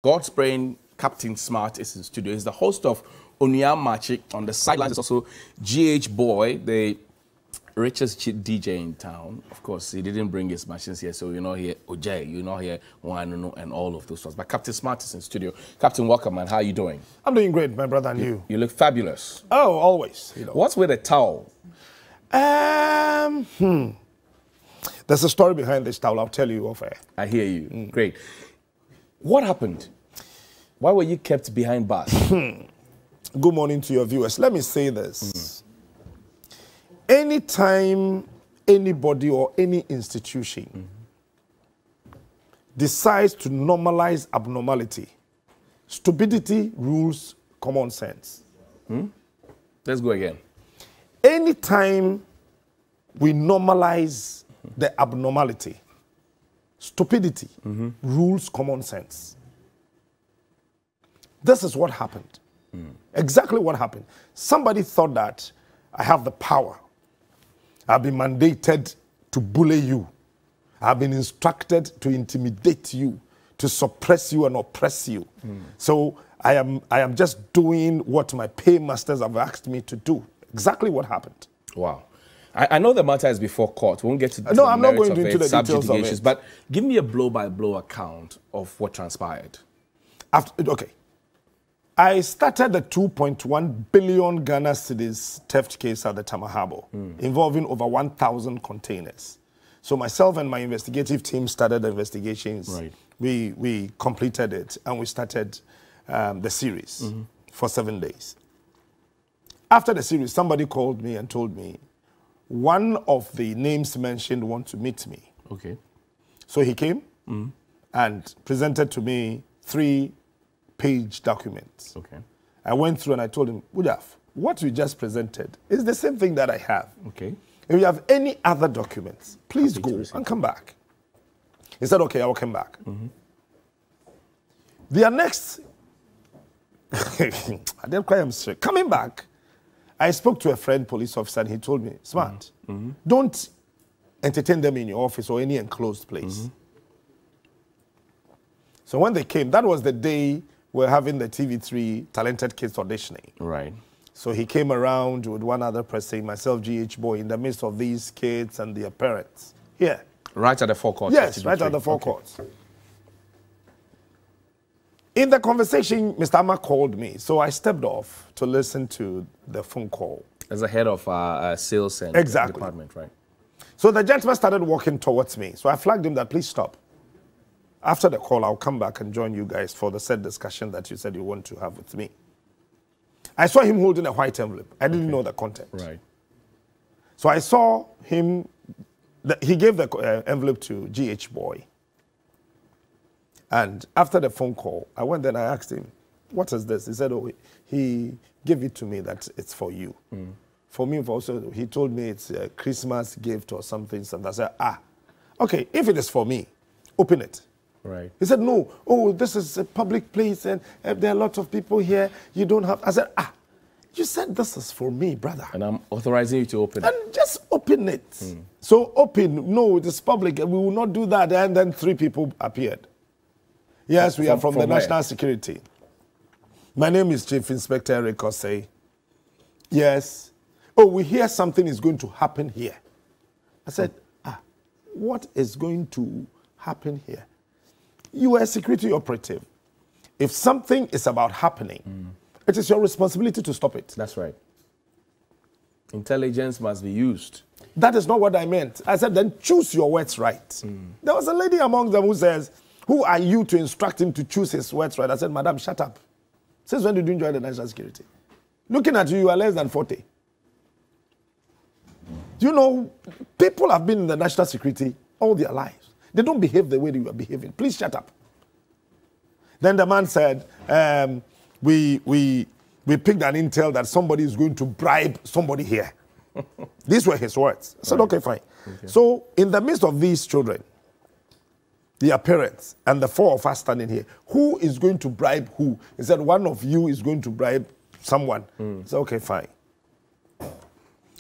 God's Brain, Captain Smart, is in studio. He's the host of Onuya Machi. On the sidelines is also GH Boy, the richest DJ in town. Of course, he didn't bring his machines here, so you're not here Ojay, you're not here Wano, and all of those ones. But Captain Smart is in studio. Captain, welcome, man. How are you doing? I'm doing great, my brother, and you? You look fabulous. Oh, always. You know. What's with the towel? There's a story behind this towel. I'll tell you off air. I hear you. Great. What happened? Why were you kept behind bars? Good morning to your viewers. Let me say this. Anytime anybody or any institution decides to normalize abnormality, stupidity rules common sense. Let's go again. Anytime we normalize the abnormality, stupidity rules common sense. This is what happened. Exactly what happened. Somebody thought that I have the power. I've been mandated to bully you. I've been instructed to intimidate you, to suppress you and oppress you. So I am just doing what my paymasters have asked me to do. Exactly what happened. Wow. I know the matter is before court. We won't get to no, I'm not going into the details of it. But give me a blow-by-blow account of what transpired. Okay. I started the 2.1 billion Ghana cedis theft case at the Tamahabo, involving over 1,000 containers. So myself and my investigative team started the investigations. Right. We completed it, and we started the series for 7 days. After the series, somebody called me and told me, one of the names mentioned want to meet me. Okay. So he came and presented to me 3-page documents. Okay. I went through and I told him, Udaf, what you just presented is the same thing that I have. Okay. If you have any other documents, please go and come back. He said, okay, I will come back. Their next, I didn't quite am straight. Coming back, I spoke to a friend, police officer, and he told me, Smart, don't entertain them in your office or any enclosed place. So when they came, that was the day we were having the TV3 Talented Kids auditioning. Right. So he came around with one other person, myself, GH Boy, in the midst of these kids and their parents. Here. Right at the forecourt? Yes, right at the forecourt. In the conversation, Mr. Amma called me, so I stepped off to listen to the phone call. As the head of sales and department, right? So the gentleman started walking towards me. So I flagged him that, please stop. After the call, I'll come back and join you guys for the said discussion that you said you want to have with me. I saw him holding a white envelope. I didn't know the content. Right. So I saw him, he gave the envelope to GH Boy. And after the phone call, I went there and I asked him, what is this? He said, oh, he gave it to me that it's for you. For me, also, he told me it's a Christmas gift or something. And I said, okay, if it is for me, open it. Right. He said, no, oh, this is a public place and there are a lot of people here. You don't have, I said, you said this is for me, brother. And I'm authorizing you to open it. And just open it. So open, no, it is public, and we will not do that. And then 3 people appeared. Yes, we are from the National Security. My name is Chief Inspector Eric Osei. Yes. Oh, we hear something is going to happen here. I said, what is going to happen here? You are a security operative. If something is about happening, it is your responsibility to stop it. That's right. Intelligence must be used. That is not what I meant. I said, then choose your words right. There was a lady among them who says, who are you to instruct him to choose his words right? I said, madam, shut up. Since when did you join the National Security? Looking at you, you are less than 40. You know, people have been in the National Security all their lives. They don't behave the way you are behaving. Please shut up. Then the man said, we picked an intel that somebody is going to bribe somebody here. These were his words. I said, okay, fine. Okay. So in the midst of these children, their parents, and the 4 of us standing here, who is going to bribe who? He said, one of you is going to bribe someone. I said, okay, fine.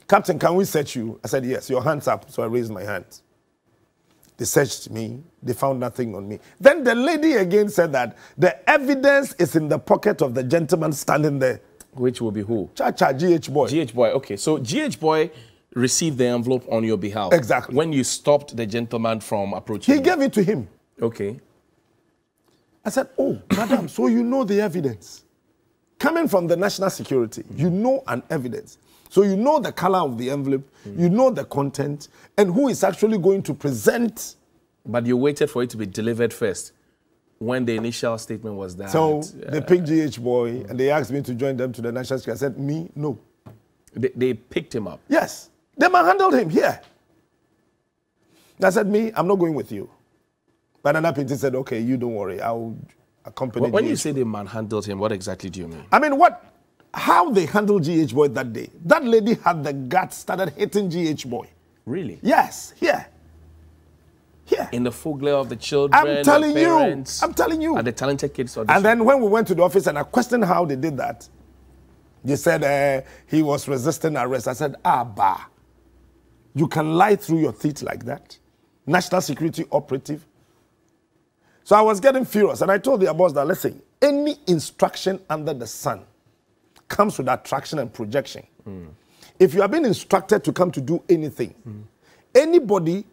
Captain, can we search you? I said, yes, your hands up. So I raised my hands. They searched me. They found nothing on me. Then the lady again said that the evidence is in the pocket of the gentleman standing there. Which will be who? Cha-cha, GH boy. GH boy. Okay, so GH boy received the envelope on your behalf. Exactly. When you stopped the gentleman from approaching He gave it to him. Okay. I said, oh, madam, so you know the evidence. Coming from the national security, you know an evidence. So you know the color of the envelope, you know the content, and who is actually going to present. But you waited for it to be delivered first when the initial statement was that. So they picked GH boy and they asked me to join them to the national security. I said, me, no. They picked him up? Yes. They manhandled him here. I said, me, I'm not going with you. But another painter said, okay, you don't worry. I'll accompany When GH. you say they manhandled him, what exactly do you mean? I mean, how they handled GH boy that day. That lady had the guts, started hitting GH boy. Really? Yes, here. Here. In the full glare of the children, I'm telling the parents, you. I'm telling you. and the talented kids audition. And then when we went to the office and I questioned how they did that, they said he was resisting arrest. I said, bah. You can lie through your teeth like that? National security operative? So I was getting furious and I told their boss that, listen, any instruction under the sun comes with attraction and projection. If you have been instructed to come to do anything, anybody,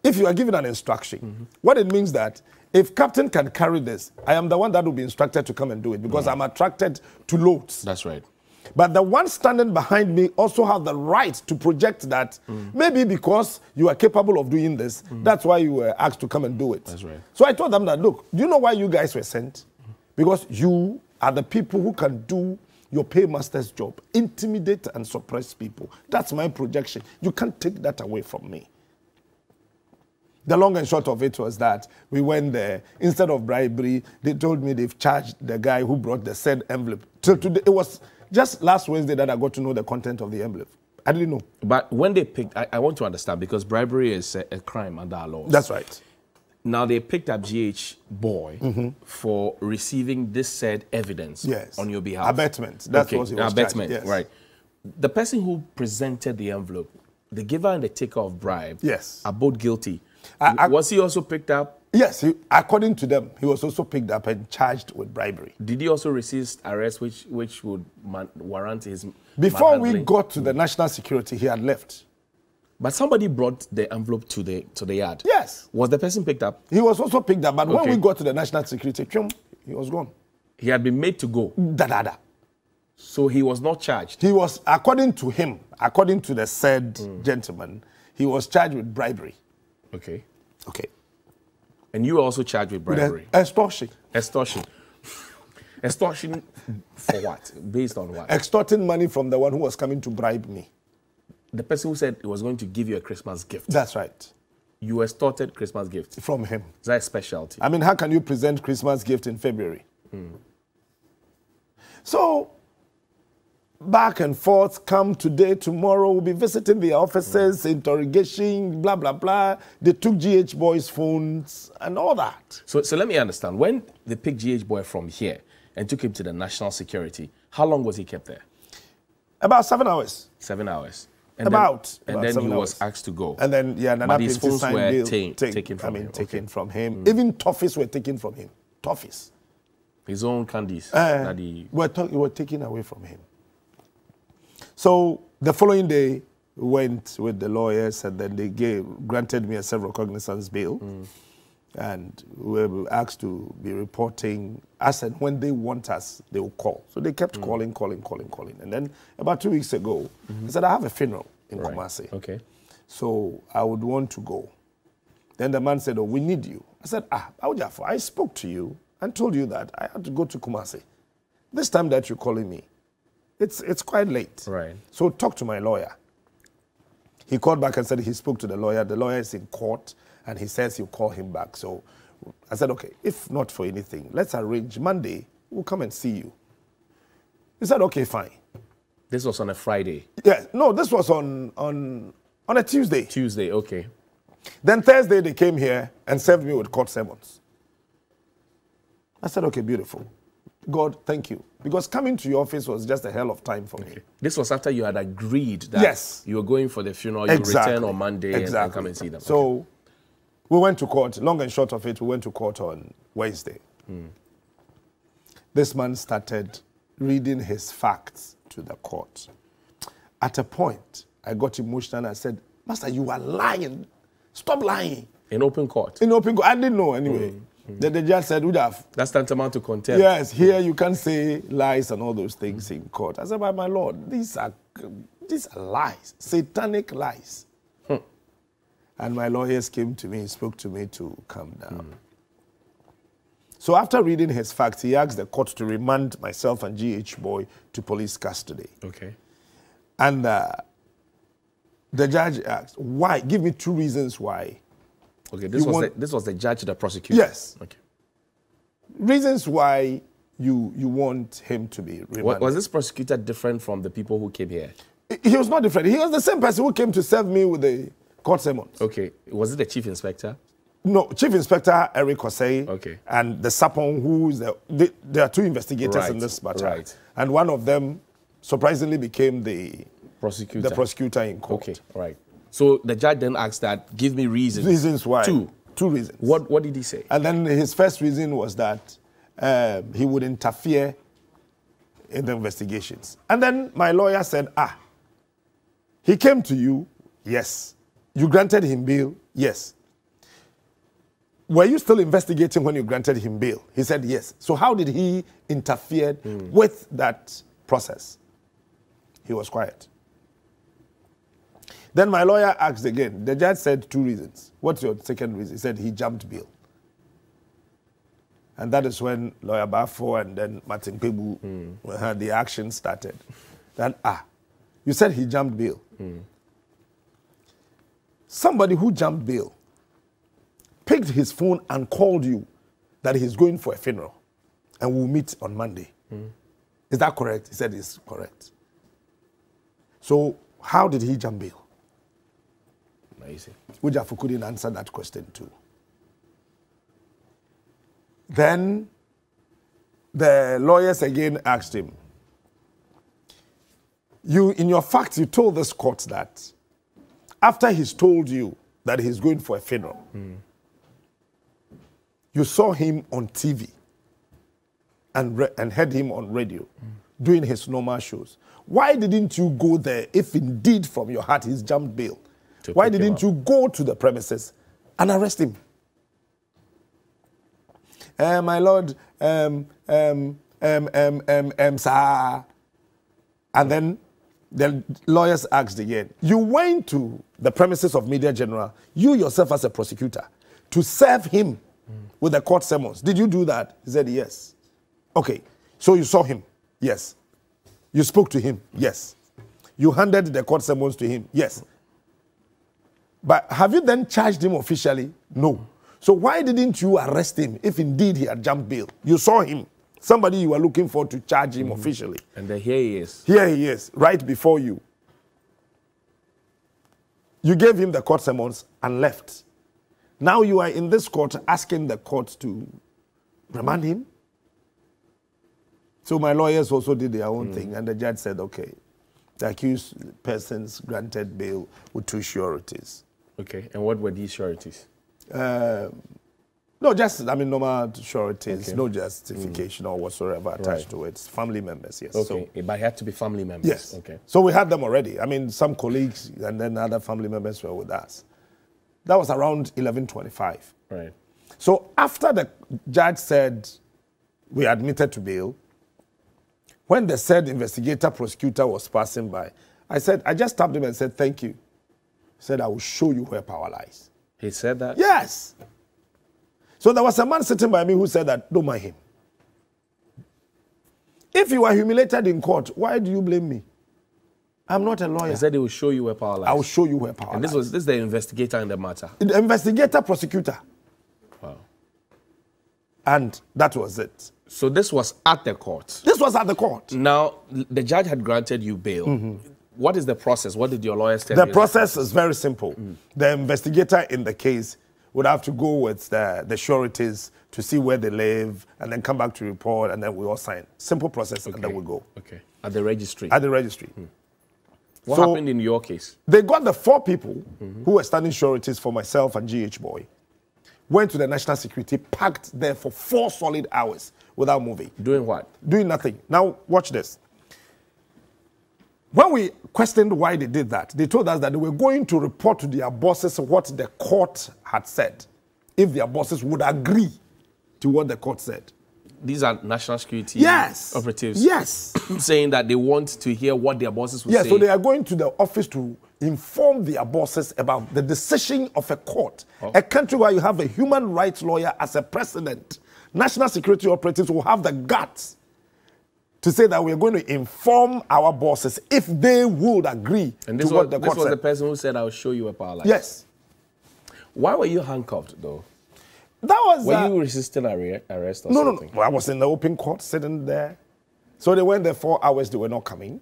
if you are given an instruction, what it means that if captain can carry this, I am the one that will be instructed to come and do it because I'm attracted to loads. That's right. But the one standing behind me also have the right to project that maybe because you are capable of doing this, that's why you were asked to come and do it. That's right. So I told them that, look, do you know why you guys were sent? Because you are the people who can do your paymaster's job, intimidate and suppress people. That's my projection. You can't take that away from me. The long and short of it was that we went there. Instead of bribery, they told me they've charged the guy who brought the said envelope. Till today, it was just last Wednesday that I got to know the content of the envelope. I didn't know. But when they picked, I want to understand, because bribery is a crime under our laws. That's right. Now they picked up GH boy for receiving this said evidence on your behalf. Abetment. That's what he was abetment, charged. Yes. right. The person who presented the envelope, the giver and the taker of bribe, are both guilty. Was he also picked up? Yes, according to them, he was also picked up and charged with bribery. Did he also resist arrest, which would warrant his Before we got to the national security, he had left. But somebody brought the envelope to the yard. Yes. Was the person picked up? He was also picked up, but when we got to the national security, he was gone. He had been made to go. So he was not charged. He was, according to him, according to the said gentleman, he was charged with bribery. Okay. Okay. And you were also charged with bribery. With extortion. Extortion. Extortion for what? Based on what? Extorting money from the one who was coming to bribe me. The person who said he was going to give you a Christmas gift. That's right. You extorted Christmas gift. From him. Is that a specialty? I mean, how can you present Christmas gift in February? So, back and forth, come today, tomorrow, we'll be visiting the offices, interrogation, blah, blah, blah. They took GH boy's phones and all that. So let me understand. When they picked GH boy from here and took him to the national security, how long was he kept there? About 7 hours. 7 hours. And then he was asked to go. And then, but his phones were taken from him. Taken from him. Even toffees were taken from him. Toffees. His own candies that he were taken away from him. So the following day, we went with the lawyers and then they granted me a self-recognizance bail. And we were asked to be reporting us, and when they want us, they will call. So they kept calling. And then about 2 weeks ago, I said, I have a funeral in Kumasi. Okay. So I would want to go. Then the man said, oh, we need you. I said, I spoke to you and told you that I had to go to Kumasi. This time that you're calling me, it's quite late. Right. So talk to my lawyer. He called back and said he spoke to the lawyer. The lawyer is in court, and he says he'll call him back. So I said, okay, if not for anything, let's arrange Monday. We'll come and see you. He said, okay, fine. This was on a Friday? Yeah, no, this was on a Tuesday. Tuesday, okay. Then Thursday, they came here and served me with court sermons. I said, okay, beautiful. God, thank you. because coming to your office was just a hell of time for me. This was after you had agreed that yes. you were going for the funeral, you return on Monday and come and see them. So we went to court. Long and short of it, we went to court on Wednesday. This man started reading his facts to the court. At a point, I got emotional and I said, Master, you are lying. Stop lying. In open court? In open court. I didn't know anyway. Then the judge said, that's tantamount to contempt. Yes, here you can't say lies and all those things in court. I said, but my Lord, these are lies, satanic lies. And my lawyers came to me, spoke to me to calm down. So after reading his facts, he asked the court to remand myself and GH Boy to police custody. Okay. And the judge asked, why? Give me 2 reasons why. Okay, this was the judge, the prosecutor? Yes. Okay. Reasons why you want him to be remanded. Was this prosecutor different from the people who came here? He was not different. He was the same person who came to serve me with the court summons. Okay. Was it the chief inspector? No, Chief Inspector Eric Osei. Okay. And the Sapon, who is there are 2 investigators in this matter. Right. And one of them surprisingly became the prosecutor in court. Okay, right. So the judge then asked that, give me reasons. Reasons why. 2 reasons. What did he say? And then his first reason was that he would interfere in the investigations. And then my lawyer said, he came to you, yes. You granted him bail, yes. Were you still investigating when you granted him bail? He said, yes. So how did he interfere with that process? He was quiet. Then my lawyer asked again. The judge said 2 reasons. What's your second reason? He said he jumped bail. And that is when Lawyer Bafo and then Martin Pebu had the action started. Then, you said he jumped bail. Somebody who jumped bail picked his phone and called you that he's going for a funeral and we'll meet on Monday. Is that correct? He said it's correct. So how did he jump bail? Amazing. Ujafu couldn't answer that question too. Then the lawyers again asked him, in your facts, you told this court that after he's told you that he's going for a funeral, you saw him on TV and heard him on radio doing his normal shows. Why didn't you go there if indeed from your heart he's jumped bail? Why didn't you go to the premises and arrest him? My lord, sir. And then the lawyers asked again, you went to the premises of Media General, you yourself as a prosecutor, to serve him with the court summons. Did you do that? He said, yes. Okay, so you saw him? Yes. You spoke to him? Yes. You handed the court summons to him? Yes. But have you then charged him officially? No. So why didn't you arrest him if indeed he had jumped bail? You saw him. Somebody you were looking for to charge him officially. And then here he is. Here he is, right before you. You gave him the court summons and left. Now you are in this court asking the court to remand him. So my lawyers also did their own thing, and the judge said, okay, the accused persons granted bail with 2 sureties. Okay, and what were these sureties? No, just, normal sureties, okay. No justification or whatsoever attached to it. Family members, yes. Okay, so, but it had to be family members? Yes. Okay. So we had them already. Some colleagues and then other family members were with us. That was around 11:25. Right. So after the judge said we admitted to bail, when the said investigator prosecutor was passing by, I just tapped him and said, thank you. He said, I will show you where power lies. He said that? Yes. So there was a man sitting by me who said that, don't mind him. If you are humiliated in court, why do you blame me? I'm not a lawyer. He said he will show you where power lies. I will show you where power lies. And this is the investigator in the matter? The investigator, prosecutor. Wow. And that was it. So this was at the court? This was at the court. Now, the judge had granted you bail. What is the process? What did your lawyers tell you? The process is very simple. The investigator in the case would have to go with the sureties to see where they live and then come back to report, and then we all sign. Simple process, and then we go. Okay. At the registry? At the registry. What happened in your case? They got the 4 people who were standing sureties for myself and GH Boy, went to the national security, packed there for 4 solid hours without moving. Doing what? Doing nothing. Now, watch this. When we questioned why they did that, they told us that they were going to report to their bosses what the court had said, if their bosses would agree to what the court said. These are national security operatives? Yes. Saying that they want to hear what their bosses will say? Yes, so they are going to the office to inform their bosses about the decision of a court. A country where you have a human rights lawyer as a president. National security operatives will have the guts to say that we're going to inform our bosses if they would agree to what the court said. This was the person who said, I'll show you a power line. Yes. Why were you handcuffed, though? That was... Were you resisting arrest or something? No. I was in the open court sitting there. So they went there 4 hours, they were not coming.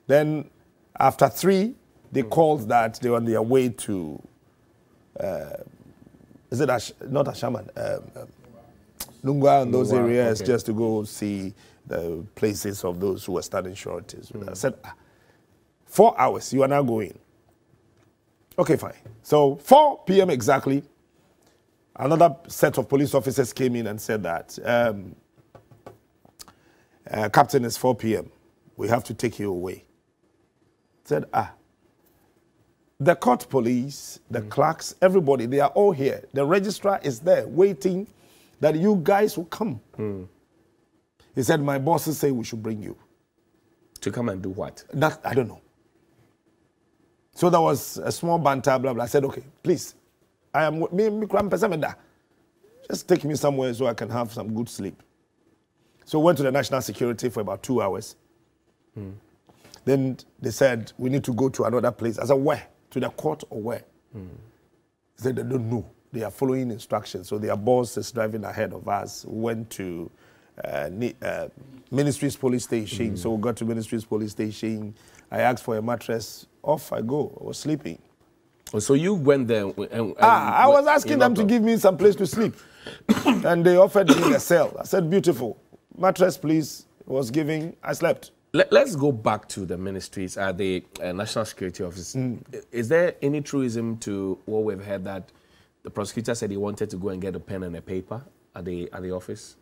Then after 3, they called that they were on their way to... is it not Ashaman? Nungwa and those areas, just to go see the places of those who were studying sureties. I said, 4 hours, you are now going. Okay, fine. So 4 p.m. exactly, another set of police officers came in and said that, Captain, it's 4 p.m. We have to take you away. Said, the court police, the clerks, everybody, they are all here. The registrar is there waiting that you guys will come. He said, my bosses say we should bring you. To come and do what? I don't know. So there was a small banter, blah, blah. I said, okay, please. Just take me somewhere so I can have some good sleep. So we went to the national security for about 2 hours. Then they said, we need to go to another place. I said, where? To the court or where? They said, they don't know. They are following instructions. So their boss is driving ahead of us. We went to Ministries Police Station. So we got to Ministries Police Station. I asked for a mattress. Off I go. I was sleeping. So you went there I was asking them to give me some place to sleep. And they offered me a cell. I said, beautiful. Mattress, please. I was giving. I slept. Let's go back to the ministries, the National Security Office. Is there any truism to what we've heard that the prosecutor said he wanted to go and get a pen and a paper at the office?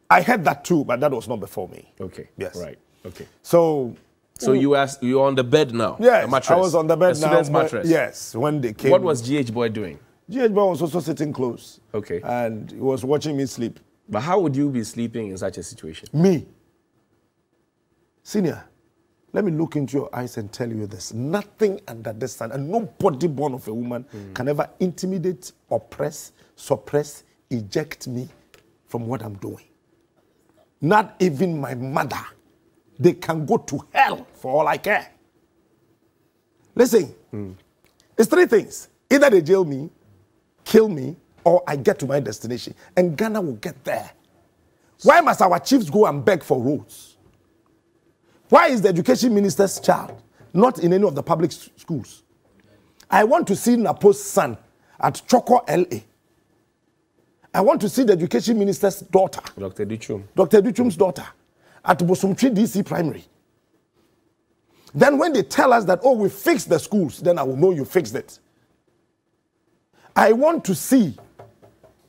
I heard that too, but that was not before me. Okay. Yes. Right. Okay. So you're on the bed now? Yes, a mattress. I was on the bed a student's mattress? Yes, when they came. What was GH Boy doing? GH Boy was also sitting close. Okay. And he was watching me sleep. But how would you be sleeping in such a situation? Me. Senior, let me look into your eyes and tell you this. Nothing under the sun, and nobody born of a woman can ever intimidate, oppress, suppress, eject me from what I'm doing. Not even my mother. They can go to hell for all I care. Listen, it's 3 things. Either they jail me, kill me, or I get to my destination. And Ghana will get there. Why must our chiefs go and beg for roads? Why is the education minister's child not in any of the public schools? I want to see Napo's son at Choco LA. I want to see the education minister's daughter, Dr. Duchum. Dr. Duchum's daughter, at Bosumtri DC Primary. Then when they tell us that, oh, we fixed the schools, then I will know you fixed it. I want to see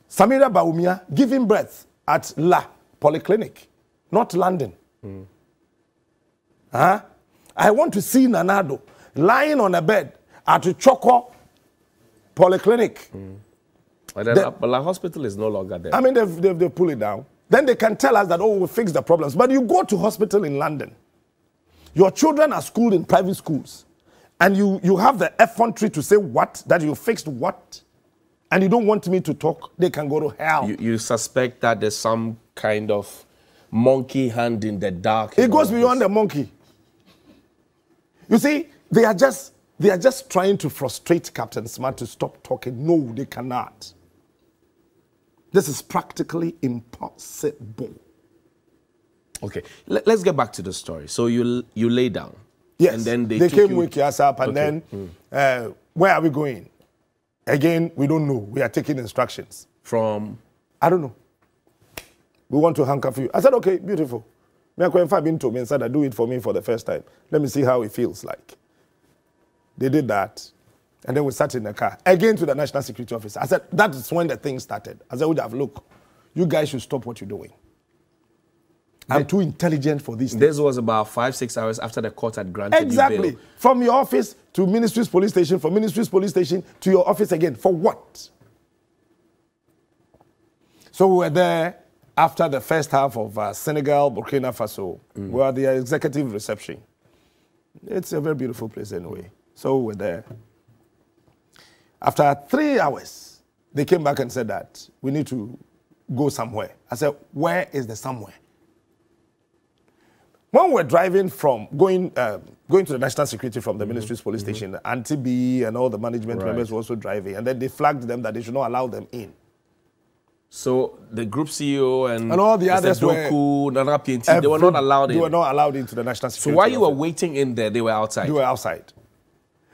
Samira Baumia giving birth at La Polyclinic, not London. I want to see Nanado lying on a bed at Choco Polyclinic. But La Hospital is no longer there. I mean, they've pulled it down. Then they can tell us that, oh, we fix the problems. But you go to hospital in London. Your children are schooled in private schools. And you have the effrontery to say what? That you fixed what? And you don't want me to talk? They can go to hell. You suspect that there's some kind of monkey hand in the dark. It goes beyond the monkey. You see, they are just trying to frustrate Captain Smart to stop talking. No, they cannot. This is practically impossible. Okay, let's get back to the story. So you lay down. Yes, and then they came wake us up, and then where are we going? Again, we don't know. We are taking instructions. From? I don't know. We want to handcuff you. I said, okay, beautiful. If I've been to me and said, do it for me for the first time. Let me see how it feels like. They did that. And then we sat in the car. Again to the National Security Office. I said, that is when the thing started. I said, look, you guys should stop what you're doing. I'm too intelligent for this. This was about 5-6 hours after the court had granted exactly. you bail. From your office to Ministry's police station, from Ministry's police station to your office again. For what? So we were there after the first half of Senegal, Burkina Faso. We were at the executive reception. It's a very beautiful place anyway. So we were there. After 3 hours, they came back and said that we need to go somewhere. I said, where is the somewhere? When we're driving from, going to the National Security from the Ministry's police station, Auntie B and all the management members were also driving, and then they flagged them that they should not allow them in. So the group CEO and all the others Doku, Nana PNT, they were not allowed in. They were not allowed into the National Security. So while you were waiting in there, they were outside? They were outside.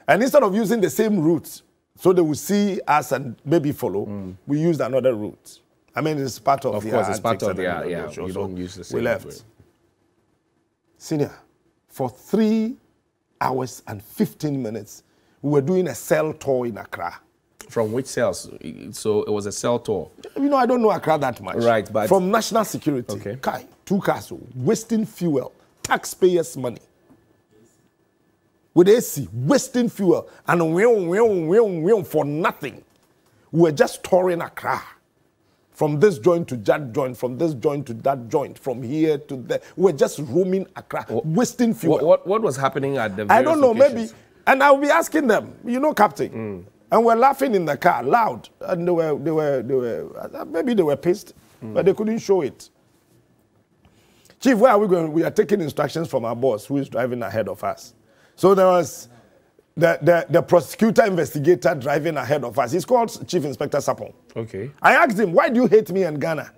And instead of using the same route, so they would see us and maybe follow, we used another route. I mean, it's part of the... Of course, it's part of the... Yeah, you don't use the same we left. Way. Senior, for 3 hours and 15 minutes, we were doing a cell tour in Accra. From which cells? So it was a cell tour? You know, I don't know Accra that much. Right, but... From National Security. Okay. Kai, 2 cars, wasting fuel, taxpayers' money. With AC, wasting fuel, and for nothing. We were just touring Accra. From this joint to that joint, from this joint to that joint, from here to there. We're just roaming Accra, wasting fuel. What was happening at the I don't know, locations? maybe. And I'll be asking them, you know, Captain. And we're laughing in the car, loud. And maybe they were pissed, but they couldn't show it. Chief, where are we going? We are taking instructions from our boss, who is driving ahead of us. So there was the prosecutor investigator driving ahead of us. He's called Chief Inspector Sapon. Okay. I asked him, why do you hate me and Ghana?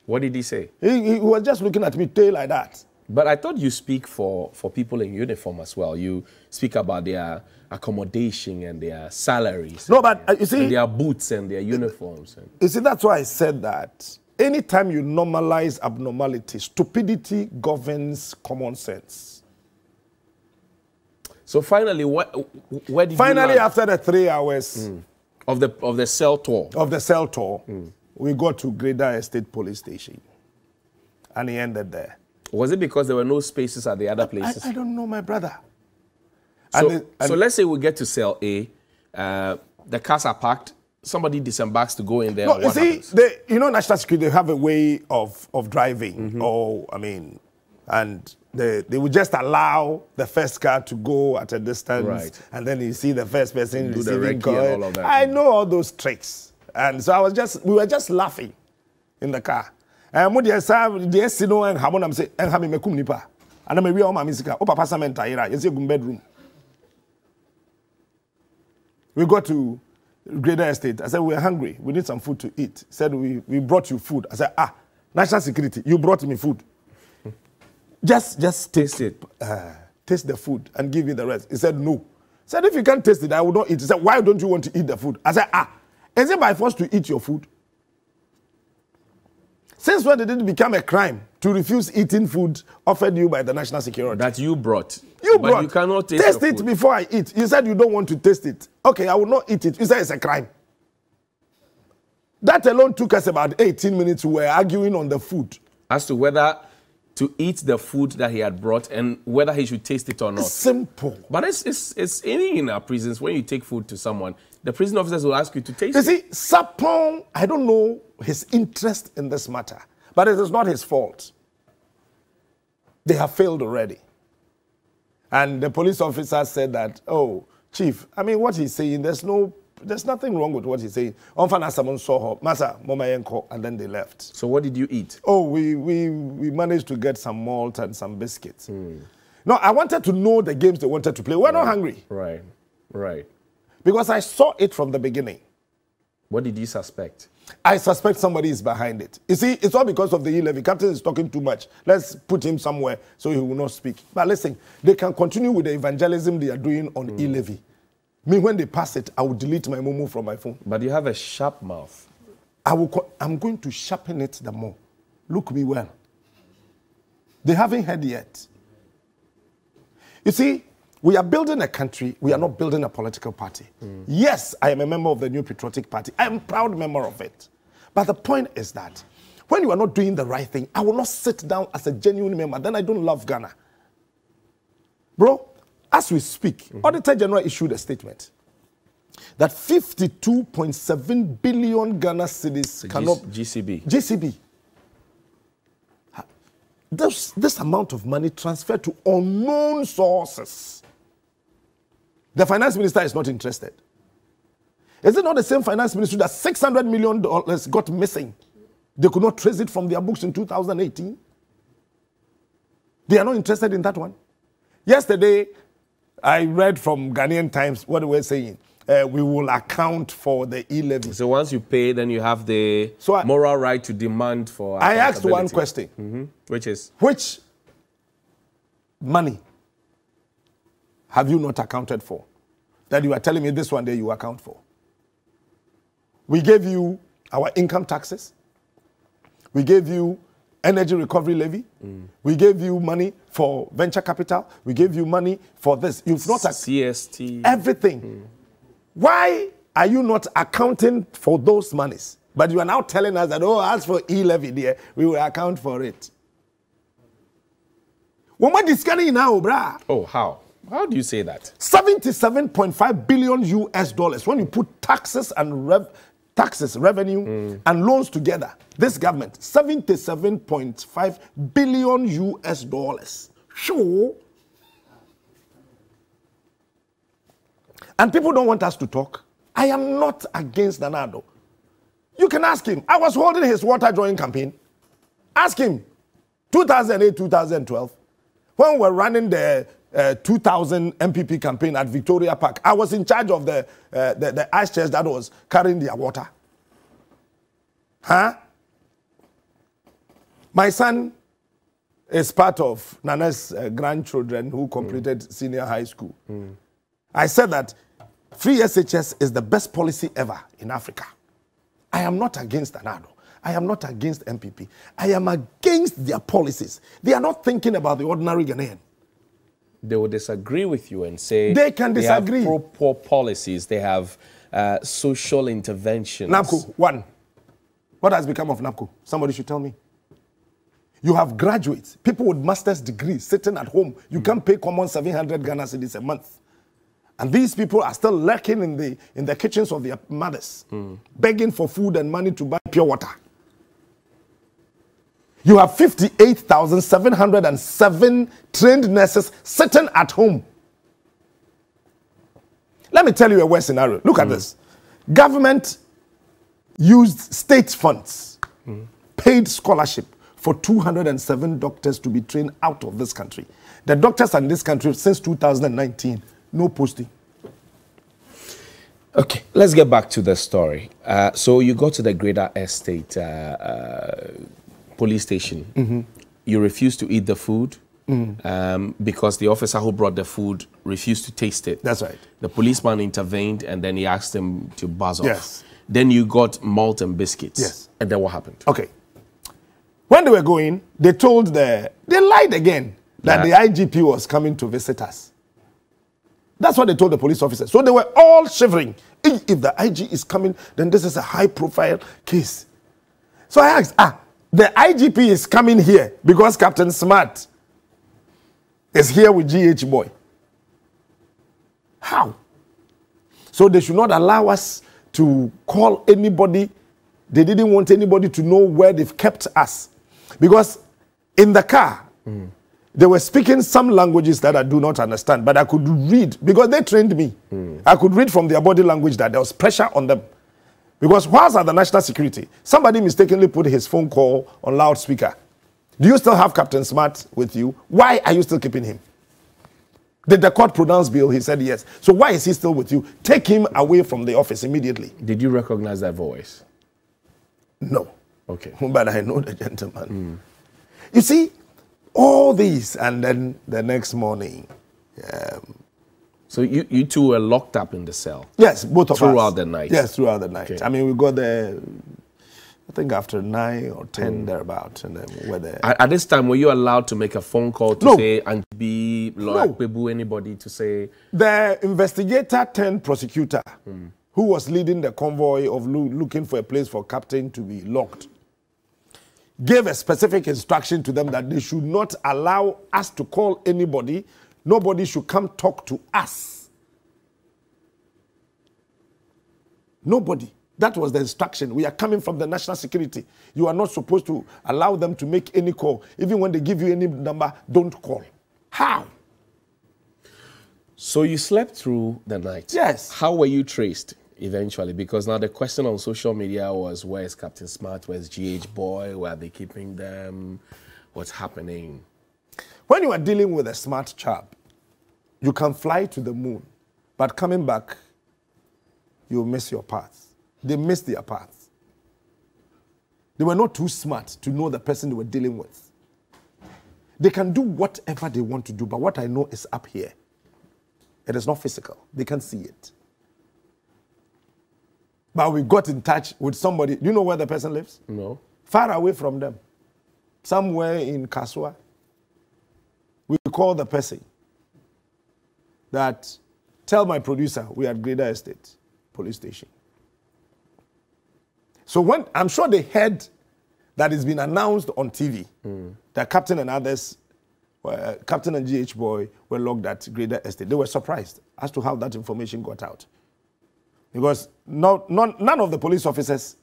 What did he say? He was just looking at me, tail like that. But I thought you speak for people in uniform as well. You speak about their accommodation and their salaries. No, but you see... And their boots and their uniforms. You see, that's why I said that. Anytime you normalize abnormality, stupidity governs common sense. So finally, where did you Finally, after the 3 hours... Of the cell tour? Of the cell tour, we got to Greater Estate Police Station. And he ended there. Was it because there were no spaces at the other places? I don't know, my brother. So let's say we get to cell A, the cars are parked, somebody disembarks to go in there. No, you see, you know, National Security, they have a way of driving, and they would just allow the first car to go at a distance, and then you see the first person do the recce and all of that. I know all those tricks, and so we were just laughing in the car. And we got to Greater Estate. I said, we're hungry. We need some food to eat. He said, we brought you food. I said, National Security, you brought me food. Just taste it. Taste the food and give me the rest. He said, no. He said, if you can't taste it, I will not eat. He said, why don't you want to eat the food? I said, is it by force to eat your food? Since when did it become a crime to refuse eating food offered you by the National Security? That you brought. But you cannot taste it before I eat. You said you don't want to taste it. Okay, I will not eat it. You said it's a crime. That alone took us about 18 minutes. We were arguing on the food. As to whether to eat the food that he had brought and whether he should taste it or not. It's simple. But it's in our prisons, when you take food to someone, the prison officers will ask you to taste it. You see, Sapon, I don't know his interest in this matter, but it is not his fault. They have failed already. And the police officer said that, oh, Chief, I mean, what he's saying, there's nothing wrong with what he's saying. And then they left. So what did you eat? Oh, we managed to get some malt and some biscuits. No, I wanted to know the games they wanted to play. We're not hungry. Right. Because I saw it from the beginning. What did you suspect? I suspect somebody is behind it. You see, it's all because of the E-levy. Captain is talking too much. Let's put him somewhere so he will not speak. But listen, they can continue with the evangelism they are doing on E-levy. Me, when they pass it, I will delete my Momo from my phone. But you have a sharp mouth. I'm going to sharpen it the more. Look me well. They haven't heard yet. You see, we are building a country. We are not building a political party. Yes, I am a member of the New Patriotic Party. I am a proud member of it. But the point is that when you are not doing the right thing, I will not sit down as a genuine member. Then I don't love Ghana. Bro, as we speak, Auditor General issued a statement that 52.7 billion Ghana cedis cannot... GCB. This amount of money transferred to unknown sources. The finance minister is not interested. Is it not the same finance ministry that $600 million got missing? They could not trace it from their books in 2018. They are not interested in that one. Yesterday, I read from Ghanaian Times what they were saying. We will account for the e-levy. So once you pay, then you have the moral right to demand for... I asked one question. Which is? Which money have you not accounted for? That you are telling me this one day you account for. We gave you our income taxes. We gave you energy recovery levy. We gave you money for venture capital. We gave you money for this. You've not... CST. Everything. Why are you not accounting for those monies? But you are now telling us that, oh, as for e-levy there, we will account for it. What am I discussing now, brah? Oh, how? How do you say that? 77.5 billion US dollars. When you put taxes and revenue and loans together, this government, 77.5 billion US dollars. Sure. And people don't want us to talk. I am not against Danado. You can ask him. I was holding his water drawing campaign. Ask him. 2008, 2012. When we were running the 2000 MPP campaign at Victoria Park, I was in charge of the ice chest that was carrying their water. Huh? My son is part of Nana's grandchildren who completed senior high school. I said that free SHS is the best policy ever in Africa. I am not against Danado. I am not against MPP. I am against their policies. They are not thinking about the ordinary Ghanaian. They will disagree with you and say they can disagree. They have pro-poor policies. They have social interventions. NAPCO, one. What has become of NAPCO? Somebody should tell me. You have graduates, people with master's degrees sitting at home. You can't pay common 700 Ghana cedis a month. And these people are still lurking in the kitchens of their mothers, begging for food and money to buy pure water. You have 58,707 trained nurses sitting at home. Let me tell you a worse scenario. Look at this. Government used state funds, paid scholarship for 207 doctors to be trained out of this country. The doctors in this country since 2019, no posting. Okay, let's get back to the story. So you go to the Greater Estate police station. You refused to eat the food because the officer who brought the food refused to taste it. That's right. The policeman intervened and then he asked him to buzz off. Yes. Then you got malt and biscuits. Yes. And then what happened? Okay. When they were going, they lied again that the IGP was coming to visit us. That's what they told the police officers. So they were all shivering. If the IG is coming, then this is a high-profile case. So I asked, the IGP is coming here because Captain Smart is here with GH Boy. How? So they should not allow us to call anybody. They didn't want anybody to know where they've kept us. Because in the car, they were speaking some languages that I do not understand, but I could read, because they trained me. I could read from their body language that there was pressure on them. Because whilst at the national security, somebody mistakenly put his phone call on loudspeaker. Do you still have Captain Smart with you? Why are you still keeping him? Did the court pronounce bail? He said yes. So why is he still with you? Take him away from the office immediately. Did you recognize that voice? No. Okay. But I know the gentleman. You see, all these, and then the next morning, So you two were locked up in the cell? Yes, both of us. Throughout the night? Yes, throughout the night. Okay. I mean, we got there, I think after 9 or 10 thereabout, and then we were there. At this time, were you allowed to make a phone call to say, and be like No. anybody to say? The investigator turned prosecutor, who was leading the convoy of looking for a place for Captain to be locked, gave a specific instruction to them that they should not allow us to call anybody. Nobody should come talk to us. Nobody. That was the instruction. We are coming from the national security. You are not supposed to allow them to make any call. Even when they give you any number, don't call. How? So you slept through the night? Yes. How were you traced eventually? Because now the question on social media was, where is Captain Smart? Where's GH Boy? Where are they keeping them? What's happening? When you are dealing with a smart chap, you can fly to the moon, but coming back, you'll miss your path. They missed their path. They were not too smart to know the person they were dealing with. They can do whatever they want to do, but what I know is up here. It is not physical. They can see it. But we got in touch with somebody. Do you know where the person lives? No. Far away from them. Somewhere in Kasua. We called the person that, tell my producer we are at Greater Estate Police Station. So when, I'm sure they heard that it's been announced on TV that Captain and others, Captain and GH Boy were locked at Greater Estate. They were surprised as to how that information got out. Because none of the police officers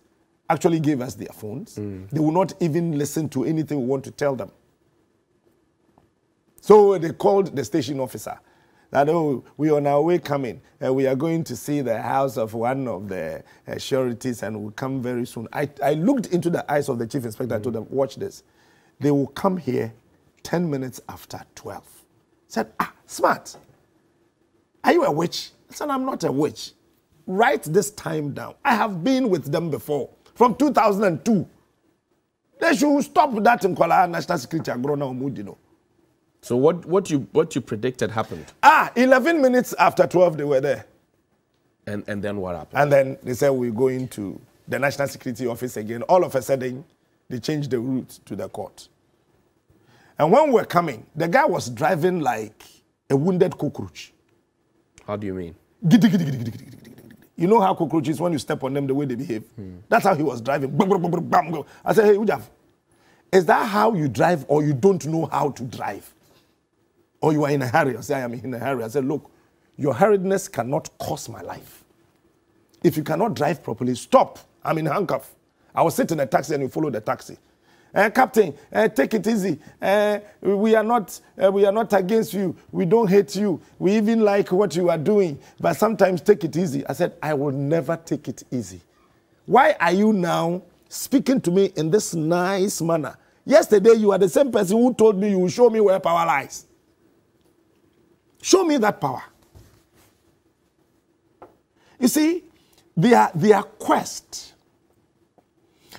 actually gave us their phones. They will not even listen to anything we want to tell them. So they called the station officer that, oh, we are on our way coming. We are going to see the house of one of the sureties and will come very soon. I looked into the eyes of the chief inspector. I told them, watch this. They will come here 10 minutes after 12. I said, Smart, are you a witch? I said, I'm not a witch. Write this time down. I have been with them before, from 2002. They should stop that in Kuala National Security Agrona Omudino. So what you predicted happened? 11 minutes after 12, they were there. And then what happened? And then they said, we're going to the National Security Office again. All of a sudden, they changed the route to the court. And when we were coming, the guy was driving like a wounded cockroach. How do you mean? You know how cockroaches, when you step on them, the way they behave? That's how he was driving. I said, hey, Ujaf, is that how you drive, or you don't know how to drive? Or you are in a hurry? I said, I am in a hurry. I said, look, your hurriedness cannot cost my life. If you cannot drive properly, stop. I'm in handcuff. I will sit in a taxi and you follow the taxi. Captain, take it easy. We are not against you. We don't hate you. We even like what you are doing. But sometimes take it easy. I said, I will never take it easy. Why are you now speaking to me in this nice manner? Yesterday, you are the same person who told me you will show me where power lies. Show me that power. You see, their quest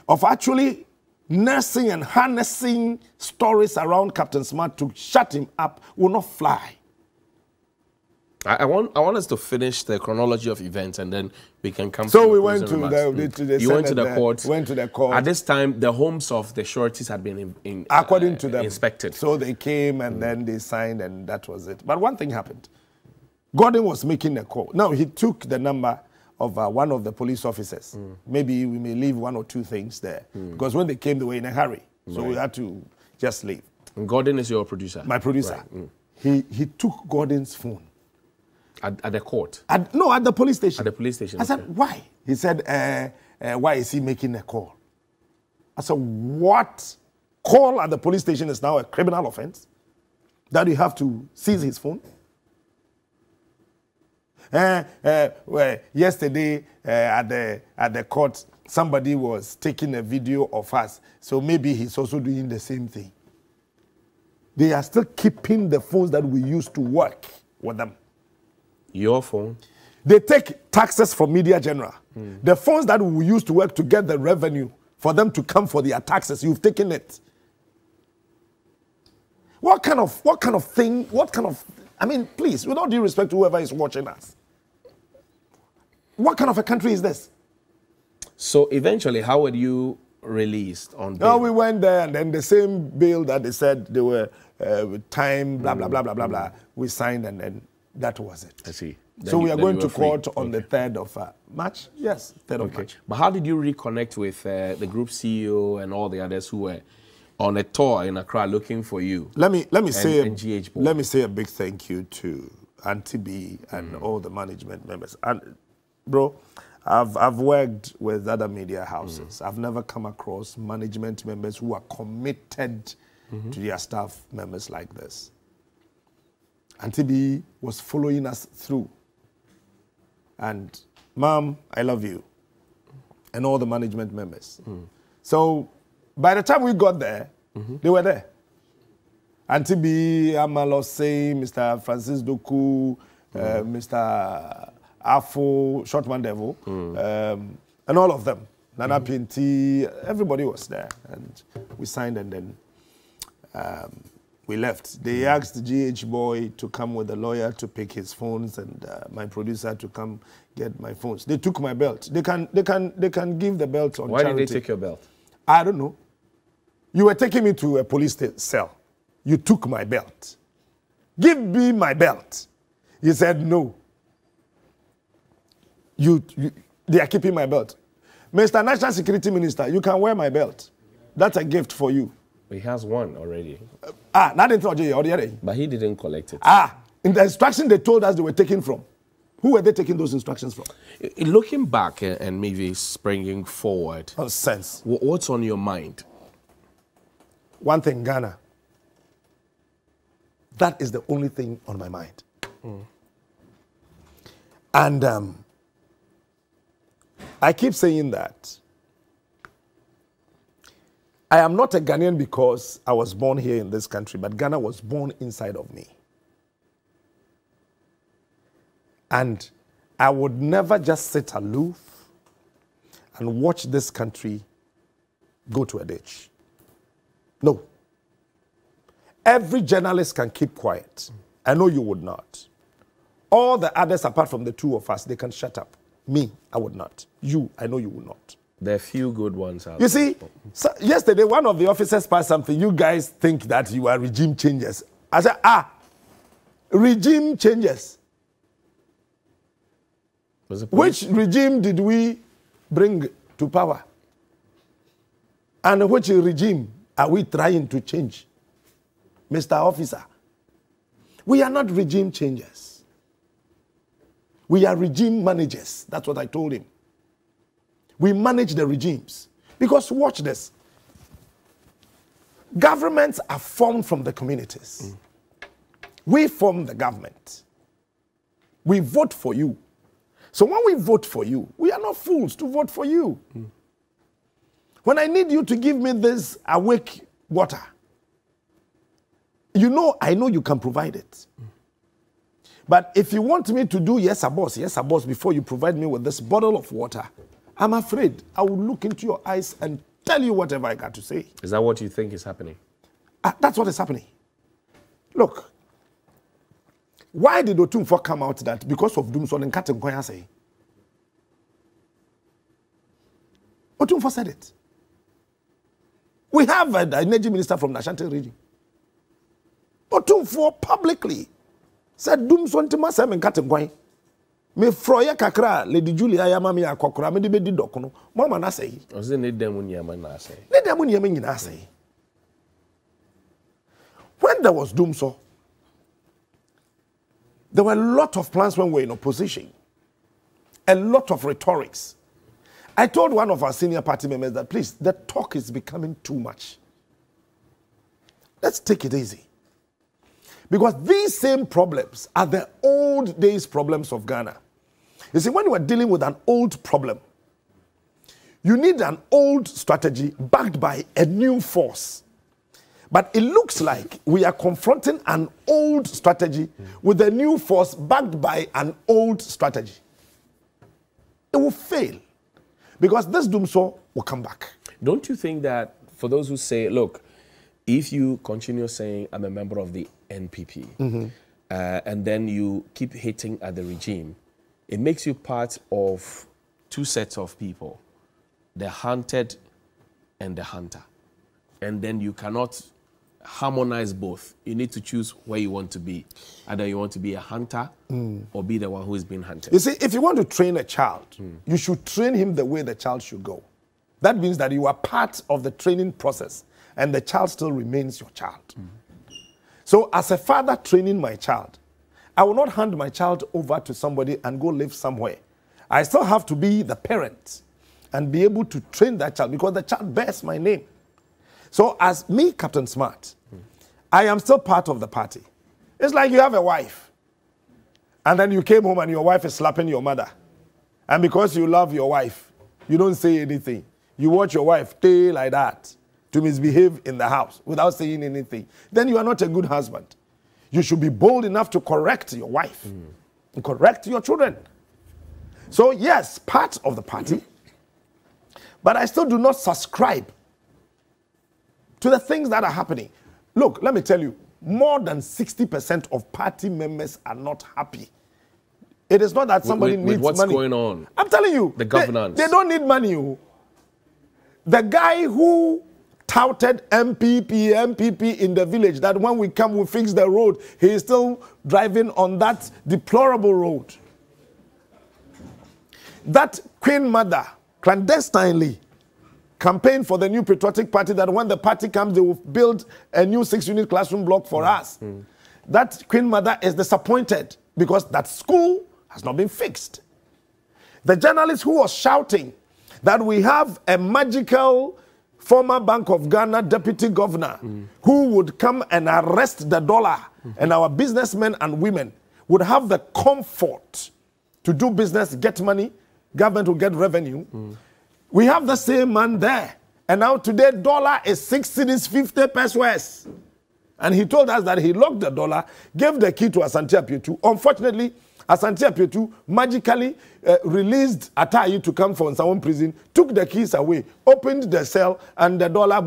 of actually nursing and harnessing stories around Captain Smart to shut him up will not fly. I want us to finish the chronology of events and then we can come. So to we went to the you went to the court. Went to the court. At this time, the homes of the sureties had been according to them inspected. So they came and then they signed and that was it. But one thing happened. Gordon was making a call. Now he took the number of one of the police officers. Maybe we may leave one or two things there because when they came, they were in a hurry, so we had to just leave. And Gordon is your producer. My producer. Right. He took Gordon's phone. At the court? No, at the police station. At the police station. I said, why? He said, why is he making a call? I said, what? Call at the police station is now a criminal offense? That you have to seize his phone? Yesterday at the court, somebody was taking a video of us. So maybe he's also doing the same thing. They are still keeping the phones that we used to work with them. Your phone? They take taxes from Media General. The phones that we used to work to get the revenue for them to come for their taxes, you've taken it. What kind of I mean, please, with all due respect to whoever is watching us, what kind of a country is this? So eventually, how were you released on bail? No, we went there, and then the same bill that they said they were time, blah, blah, blah, blah, blah, blah, we signed, and then that was it. I see. So we are going to court on the 3rd of March. Yes, 3rd of March. But how did you reconnect with the group CEO and all the others who were on a tour in Accra looking for you? Let me say a big thank you to Auntie B and all the management members. And bro, I've worked with other media houses. I've never come across management members who are committed to their staff members like this. Auntie B was following us through. And Mom, I love you. And all the management members. So by the time we got there, they were there. Auntie B, Amalose, Mr. Francis Doku, Mr. Afo, Shortman Devil, and all of them. Nana Pinti, everybody was there. And we signed, and then we left. They asked the GH boy to come with a lawyer to pick his phones, and my producer to come get my phones. They took my belt. They can give the belt on charity. Why did they take your belt? I don't know. You were taking me to a police cell. You took my belt. Give me my belt. He said no. They are keeping my belt. Mr. National Security Minister, you can wear my belt. That's a gift for you. He has one already. Not in Troje. But he didn't collect it. In the instruction they told us they were taken from. Who were they taking those instructions from? Looking back and maybe springing forward. Sense. What's on your mind? One thing, Ghana. That is the only thing on my mind. And I keep saying that I am not a Ghanaian because I was born here in this country, but Ghana was born inside of me. And I would never just sit aloof and watch this country go to a ditch. No. Every journalist can keep quiet. I know you would not. All the others, apart from the two of us, they can shut up. Me, I would not. You, I know you would not. There are few good ones out there. You see, so yesterday one of the officers passed something. You guys think that you are regime changers. I said, regime changers. Which regime did we bring to power? And which regime are we trying to change? Mr. Officer, we are not regime changers. We are regime managers. That's what I told him. We manage the regimes. Because watch this. Governments are formed from the communities. We form the government. We vote for you. So when we vote for you, we are not fools to vote for you. When I need you to give me this awake water, you know, I know you can provide it. But if you want me to do yes, boss, before you provide me with this bottle of water, I'm afraid I will look into your eyes and tell you whatever I got to say. Is that what you think is happening? That's what is happening. Look, why did Otumfo come out that because of Dumson and Katem Koya say? Otumfo said it. We have an energy minister from the Ashanti region. Otumfo publicly said Dumson Timasa and Katem Koya. Me froya kakra Lady Julia Yamami akokra me de bedi dokono mama na say o se ne demu nyama na say ne demu nyama nyina say. When there was Dumso, there were a lot of plans when we were in opposition, a lot of rhetorics. I told one of our senior party members that please, the talk is becoming too much. Let's take it easy. Because these same problems are the old days problems of Ghana. You see, when you are dealing with an old problem, you need an old strategy backed by a new force. But it looks like we are confronting an old strategy with a new force backed by an old strategy. It will fail because this Dumso will come back. Don't you think that for those who say, look, if you continue saying I'm a member of the NPP, and then you keep hitting at the regime, it makes you part of two sets of people, the hunted and the hunter. And then you cannot harmonize both. You need to choose where you want to be. Either you want to be a hunter or be the one who is being hunted. You see, if you want to train a child, you should train him the way the child should go. That means that you are part of the training process and the child still remains your child. So as a father training my child, I will not hand my child over to somebody and go live somewhere. I still have to be the parent and be able to train that child because the child bears my name. So as me, Captain Smart, I am still part of the party. It's like you have a wife, and then you came home and your wife is slapping your mother. And because you love your wife, you don't say anything. You watch your wife stay like that to misbehave in the house without saying anything. Then you are not a good husband. You should be bold enough to correct your wife and correct your children. So yes, part of the party, but I still do not subscribe to the things that are happening. Look, let me tell you, more than 60% of party members are not happy. It is not that somebody needs what's money. Going on? I'm telling you, the governance. They don't need money. The guy who touted MPP in the village, that when we come, we fix the road, he is still driving on that deplorable road. That Queen Mother, clandestinely, campaigned for the new patriotic party that when the party comes, they will build a new 6-unit classroom block for us. That Queen Mother is disappointed because that school has not been fixed. The journalist who was shouting that we have a magical former Bank of Ghana deputy governor who would come and arrest the dollar and our businessmen and women would have the comfort to do business, get money, government will get revenue. We have the same man there. And now today, dollar is 6 cedis 50 pesos. And he told us that he locked the dollar, gave the key to Asante Apietu. Unfortunately, Asante Apietu magically released Atayi to come from Nsawam prison, took the keys away, opened the cell, and the dollar...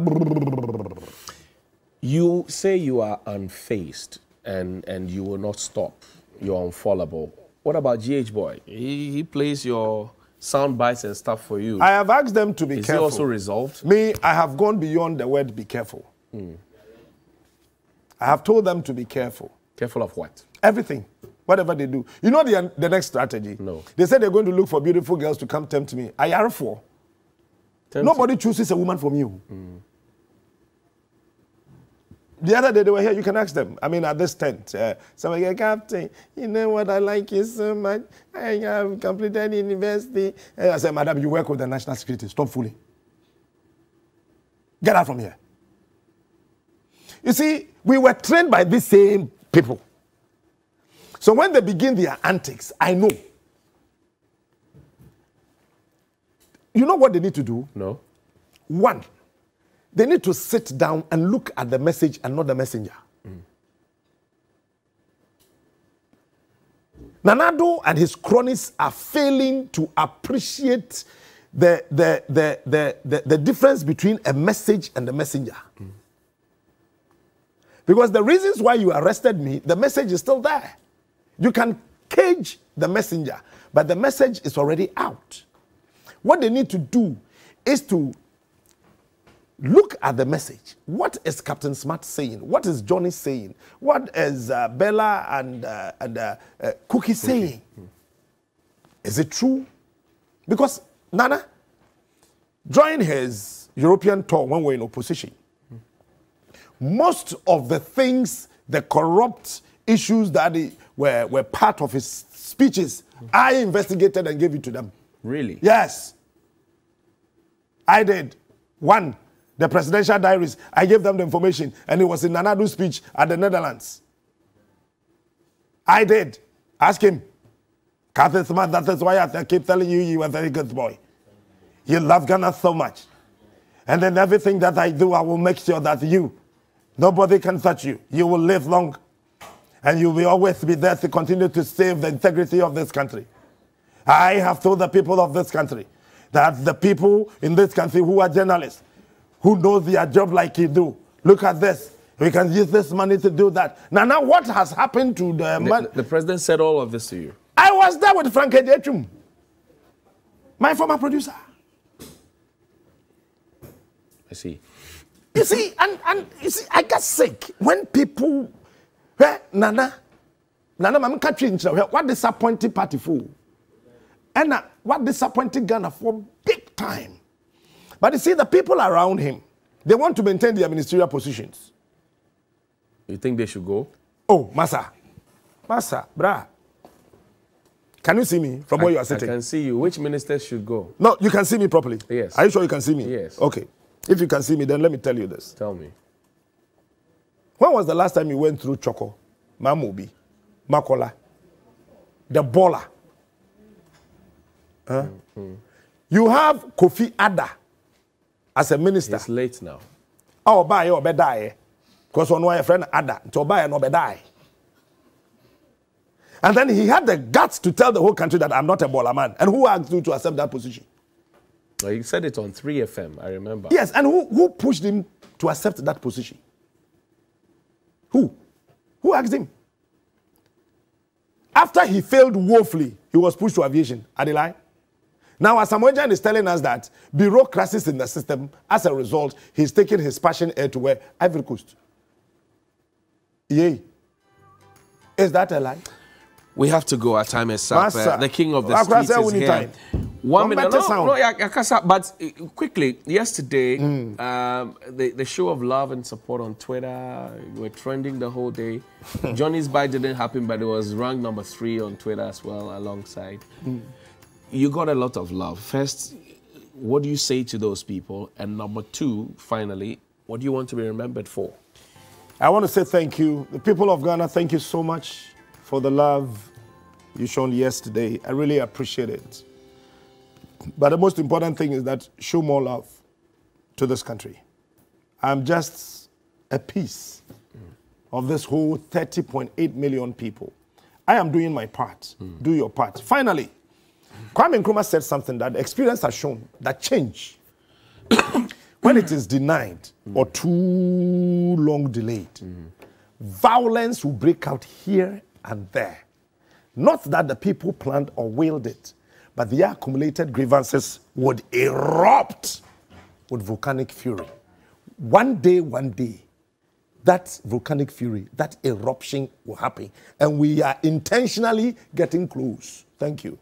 You say you are unfazed and you will not stop. You're unfallable. What about GH Boy? He plays your sound bites and stuff for you. I have asked them to be careful. Is he also resolved? Me, I have gone beyond the word be careful. I have told them to be careful. Careful of what? Everything. Whatever they do. You know the next strategy? No. They said they're going to look for beautiful girls to come tempt me. I are for. Nobody chooses a woman from you. The other day they were here, you can ask them. I mean, at this tent. Somebody said, Captain, you know what, I like you so much. I have completed university. I said, Madam, you work with the national security. Stop fooling. Get out from here. You see, we were trained by these same people. So when they begin their antics, I know. You know what they need to do? No. One, they need to sit down and look at the message and not the messenger. Nanado and his cronies are failing to appreciate the difference between a message and the messenger. Because the reasons why you arrested me, the message is still there. You can cage the messenger, but the message is already out. What they need to do is to look at the message. What is Captain Smart saying? What is Johnny saying? What is Bella and Cookie saying? Is it true? Because Nana, during his European tour when we were in opposition, most of the things, the corrupt issues that were part of his speeches, I investigated and gave it to them. Really? Yes. I did. One, the presidential diaries, I gave them the information, and it was in Nanadu's speech at the Netherlands. I did. Ask him. Captain Smart, that is why I keep telling you, you are a very good boy. You love Ghana so much. And then everything that I do, I will make sure that nobody can touch you. You will live long. And you will always be there to continue to save the integrity of this country. I have told the people of this country that the people in this country who are journalists, who know their job like you do, look at this. We can use this money to do that. Now what has happened to the money? The president said all of this to you. I was there with Frank Ejechum, my former producer. I see. You see, and you see, I get sick when people, Nana, I'm catching what disappointing party for, and what disappointing Ghana for big time. But you see, the people around him, they want to maintain their ministerial positions. You think they should go? Oh, Massa, brah. Can you see me from where you are sitting? I can see you. Which ministers should go? No, you can see me properly. Yes. Are you sure you can see me? Yes. Okay. If you can see me, then let me tell you this. Tell me. When was the last time you went through Choco, Mamobi, Makola, the baller? Huh? You have Kofi Ada as a minister. It's late now. Oh, buy or die. Because on my friend Ada, to buy and die. And then he had the guts to tell the whole country that I'm not a baller man. And who asked you to accept that position? Well, he said it on 3FM, I remember. Yes, and who pushed him to accept that position? Who? Who asked him? After he failed woefully, he was pushed to aviation. Are they lying? Now, as Samuel is telling us that bureaucracies in the system, as a result, he's taking his passion air to where? Ivory Coast. Yay. Is that a lie? We have to go. Our time is up. The king of the streets is here. Time. 1 minute. But quickly, yesterday, the show of love and support on Twitter, were trending the whole day. Johnny's bite didn't happen, but it was ranked number 3 on Twitter as well, alongside. You got a lot of love. First, what do you say to those people? And number 2, finally, what do you want to be remembered for? I want to say thank you. The people of Ghana, thank you so much for the love you shown yesterday. I really appreciate it. But the most important thing is that show more love to this country. I'm just a piece of this whole 30.8 million people. I am doing my part. Do your part. Finally, Kwame Nkrumah said something that experience has shown that change, when it is denied or too long delayed, violence will break out here and there. Not that the people planned or willed it, but the accumulated grievances would erupt with volcanic fury. One day, that volcanic fury, that eruption will happen. And we are intentionally getting close. Thank you.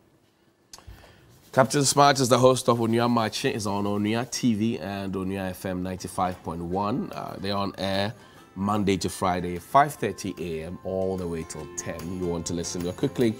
Captain Smart is the host of Onua Marche. It's on Onua TV and Onua FM 95.1. They're on air Monday to Friday, 5:30 a.m. all the way till 10. You want to listen to it quickly.